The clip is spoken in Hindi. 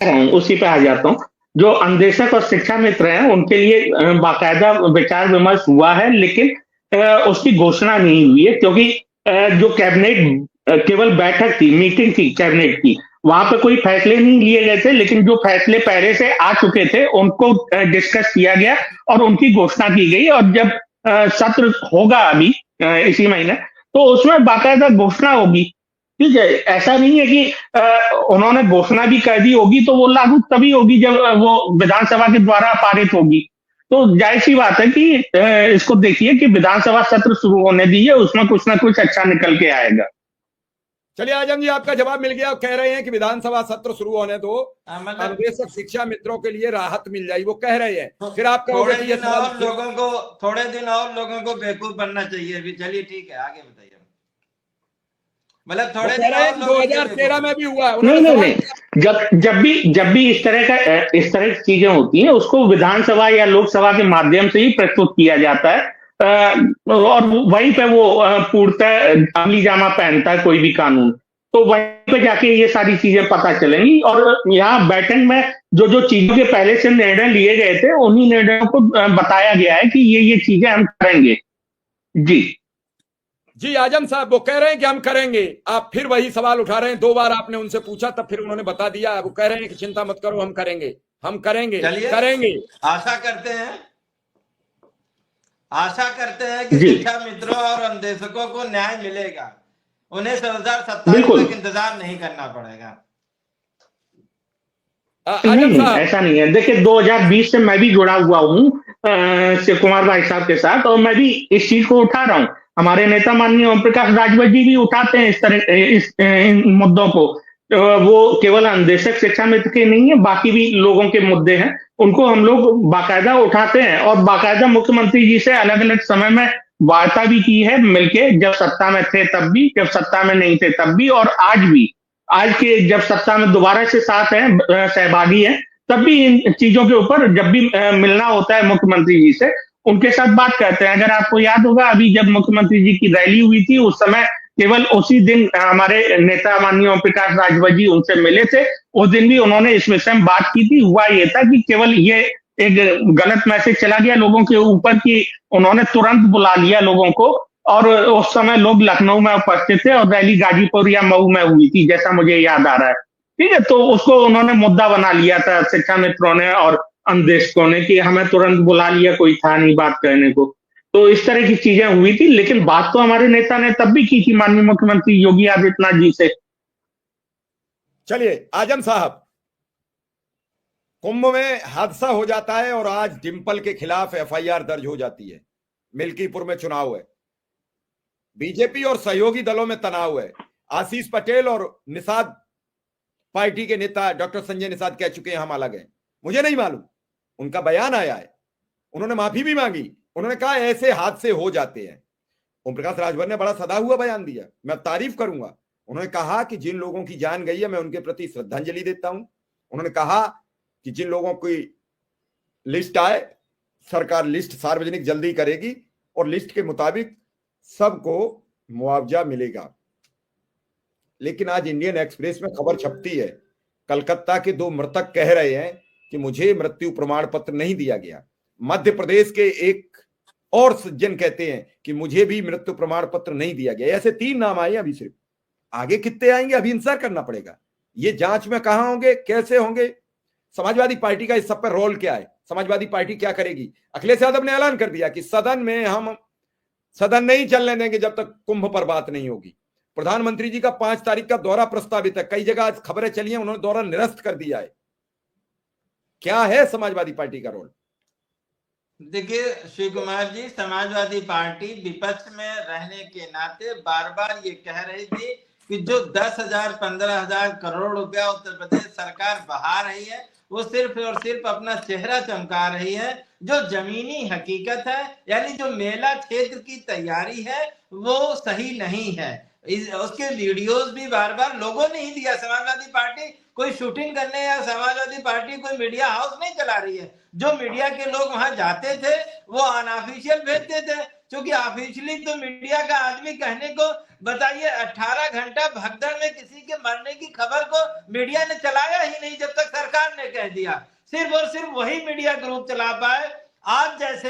उसी पे आ जाता हूँ। जो अन्वेषक और शिक्षा मित्र हैं, उनके लिए बाकायदा विचार विमर्श हुआ है, लेकिन उसकी घोषणा नहीं हुई है, क्योंकि जो कैबिनेट केवल बैठक थी, मीटिंग थी कैबिनेट की, वहां पे कोई फैसले नहीं लिए गए थे, लेकिन जो फैसले पहले से आ चुके थे उनको डिस्कस किया गया और उनकी घोषणा की गई। और जब सत्र होगा अभी इसी महीने, तो उसमें बाकायदा घोषणा होगी। ठीक है, ऐसा नहीं है कि उन्होंने घोषणा भी कर दी होगी तो वो लागू तभी होगी जब वो विधानसभा के द्वारा पारित होगी। तो जाहिर सी बात है कि इसको देखिए कि विधानसभा सत्र शुरू होने दीजिए, उसमें कुछ ना कुछ अच्छा निकल के आएगा। चलिए आजम जी, आपका जवाब मिल गया। कह रहे हैं कि विधानसभा सत्र शुरू होने दो, अन्वेषक शिक्षा मित्रों के लिए राहत मिल जाएगी, वो कह रहे हैं। फिर आप कहोगे थोड़े दिन और लोगों को बेवकूफ बनना चाहिए अभी। चलिए ठीक है, आगे बताइए। मतलब थोड़े दिन और 2013 में भी हुआ। नहीं, जब भी इस तरह की चीजें होती हैं, उसको विधानसभा या लोकसभा के माध्यम से ही प्रस्तुत किया जाता है। और वहीं पे वो पूर्णतः अमली जामा पहनता है कोई भी कानून। तो वहीं पे जाके ये सारी चीजें पता चलेंगी। और यहाँ बैठक में जो जो चीजों के पहले से निर्णय लिए गए थे, उन्हीं निर्णयों को बताया गया है कि ये चीजें हम करेंगे। जी जी आजम साहब, वो कह रहे हैं कि हम करेंगे। आप फिर वही सवाल उठा रहे हैं। 2 बार आपने उनसे पूछा, तब फिर उन्होंने बता दिया। वो कह रहे हैं कि चिंता मत करो, हम करेंगे, हम करेंगे, करेंगे। आशा करते हैं कि शिक्षा मित्रों और अन्वेषकों को न्याय मिलेगा। उन्हें 2027 तक इंतजार नहीं करना पड़ेगा। नहीं, ऐसा नहीं है। देखिए, 2020 से मैं भी जुड़ा हुआ हूँ शिव कुमार भाई साहब के साथ, और मैं भी इस चीज को उठा रहा हूँ। हमारे नेता माननीय ओम प्रकाश राजभर जी भी उठाते हैं इन मुद्दों को। वो केवल अन्वेषक शिक्षा मित्र के नहीं है, बाकी भी लोगों के मुद्दे हैं, उनको हम लोग बाकायदा उठाते हैं। और बाकायदा मुख्यमंत्री जी से अलग अलग समय में वार्ता भी की है मिलके, जब सत्ता में थे तब भी, जब सत्ता में नहीं थे तब भी, और आज भी। आज के जब सत्ता में दोबारा से साथ हैं, सहभागी हैं, तब भी इन चीजों के ऊपर जब भी मिलना होता है मुख्यमंत्री जी से, उनके साथ बात करते हैं। अगर आपको याद होगा, अभी जब मुख्यमंत्री जी की रैली हुई थी, उस समय केवल उसी दिन हमारे नेता माननीय ओम प्रकाश राजभर जी उनसे मिले थे। उस दिन भी उन्होंने इस विषय में बात की थी। हुआ ये था कि केवल ये एक गलत मैसेज चला गया लोगों के ऊपर कि उन्होंने तुरंत बुला लिया लोगों को, और उस समय लोग लखनऊ में उपस्थित थे और रैली गाजीपुर या मऊ में हुई थी, जैसा मुझे याद आ रहा है। ठीक है, तो उसको उन्होंने मुद्दा बना लिया था शिक्षा मित्रों ने और अन्वेषकों ने कि हमें तुरंत बुला लिया, कोई था नहीं बात करने को। तो इस तरह की चीजें हुई थी, लेकिन बात तो हमारे नेता ने तब भी की थी माननीय मुख्यमंत्री योगी आदित्यनाथ जी से। चलिए आजम साहब, कुंभ में हादसा हो जाता है और आज डिंपल के खिलाफ एफआईआर दर्ज हो जाती है। मिल्कीपुर में चुनाव है, बीजेपी और सहयोगी दलों में तनाव है। आशीष पटेल और निषाद पार्टी के नेता डॉक्टर संजय निषाद कह चुके हैं हम अलग हैं। मुझे नहीं मालूम, उनका बयान आया है, उन्होंने माफी भी मांगी। उन्होंने कहा ऐसे हादसे हो जाते हैं। ओम प्रकाश राजभर ने बड़ा सदा हुआ बयान दिया, मैं तारीफ करूंगा। उन्होंने कहा कि जिन लोगों की जान गई है मैं उनके प्रति श्रद्धांजलि देता हूं। उन्होंने कहा कि जिन लोगों की लिस्ट आए, सरकार लिस्ट सार्वजनिक जल्दी करेगी और लिस्ट के मुताबिक सबको मुआवजा मिलेगा। लेकिन आज इंडियन एक्सप्रेस में खबर छपती है, कलकत्ता के 2 मृतक कह रहे हैं कि मुझे मृत्यु प्रमाण पत्र नहीं दिया गया। मध्य प्रदेश के एक और सज्जन कहते हैं कि मुझे भी मृत्यु प्रमाण पत्र नहीं दिया गया। ऐसे 3 नाम आए अभी, सिर्फ आगे कितने आएंगे अभी इंतजार करना पड़ेगा। ये जांच में कहां होंगे, कैसे होंगे, समाजवादी पार्टी का इस सब पर रोल क्या है, समाजवादी पार्टी क्या करेगी। अखिलेश यादव ने ऐलान कर दिया कि सदन नहीं चलने देंगे जब तक कुंभ पर बात नहीं होगी। प्रधानमंत्री जी का 5 तारीख का दौरा प्रस्तावित है, कई जगह आज खबरें चली हैं, उन्होंने दौरा निरस्त कर दिया है। क्या है समाजवादी पार्टी का रोल? देखिए शिव कुमार जी, समाजवादी पार्टी विपक्ष में रहने के नाते बार बार ये कह रही थी कि जो 10,000 15,000 करोड़ रुपया उत्तर प्रदेश सरकार बहा रही है, वो सिर्फ और सिर्फ अपना चेहरा चमका रही है। जो जमीनी हकीकत है, यानी जो मेला क्षेत्र की तैयारी है, वो सही नहीं है। उसके वीडियोस भी बार बार लोगों ने ही दिया। समाजवादी पार्टी कोई शूटिंग करने या समाजवादी पार्टी कोई मीडिया हाउस नहीं चला रही है। जो मीडिया के लोग वहां जाते थे वो अनऑफिशियल भेजते थे। क्योंकि ऑफिशियली तो मीडिया का आदमी कहने को, बताइए 18 घंटा भगदड़ में किसी के मरने की खबर को मीडिया ने चलाया ही नहीं जब तक सरकार ने कह दिया। सिर्फ और सिर्फ वही मीडिया ग्रुप चला पाए। आज जैसे